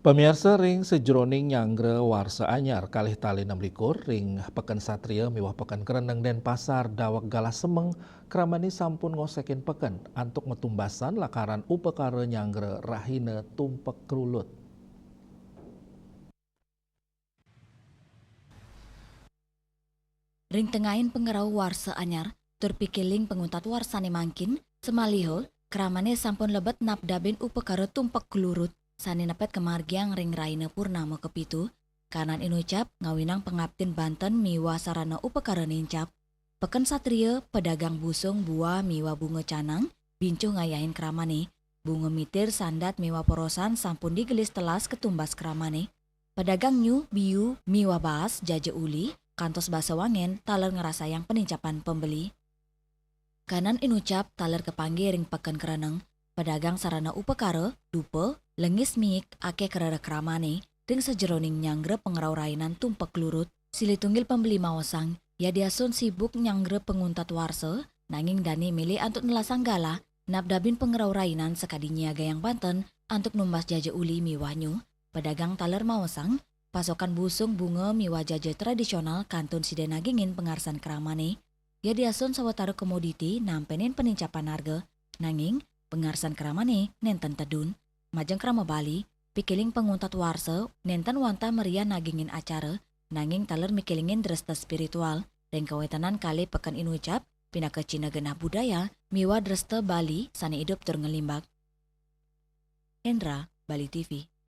Pemirsa ring sejroning nyangre warsa anyar kalih tali 6 ring peken satria miwah peken kereneng dan pasar dawak galas semeng kramani sampun ngosekin peken antuk metumbasan lakaran upekare nyangre rahine tumpek kerulut. Ring tengahin pengerau warsa anyar, terpikiling penguntat warsane mangkin, semaliho, keramane sampun lebet napdabin upekara tumpak kelurut, sani nepet kemargiang ring raine purnama kepitu, kanan inucap ngawinang pengaptin Banten miwa sarana upekara nincap. Peken satria, pedagang busung buah miwa bunga canang, bincu ngayahin keramane, bunga mitir sandat miwa porosan sampun digelis telas ketumbas keramane. Pedagang nyu, biu, miwa baas, jaja uli, kantos basa wangen, taler ngerasa yang penincapan pembeli. Kanan inucap taler kepanggih ring peken kereneng, pedagang sarana upekara, dupe, lengis miik, ake kerara keramane, ring sejeroning nyangre pengerau rainan tumpek lurut, sili tunggil pembeli mawasang, ya diasun sibuk nyangre penguntat warse, nanging dani milih antuk nelasang gala, napdabin pengerau rainan sekadinya gayang Banten, antuk numbas jaja uli miwanyu, pedagang taler mawasang, pasokan busung bunga miwa jaja tradisional kantun sida nagingin pengarsan keramane, ya diasun sawetara komoditi nampenin penincapan harga, nanging pengarsan keramane nenten tedun, majeng krama Bali, pikiling penguntat warse nenten wanta meriah nagingin acara, nanging taler mikilingin dresta spiritual, dan kawetanan kali pekan inucap, pindah ke Cina genah budaya, miwa dresta Bali sani hidup tur ngelimbak. Hendra, Bali TV.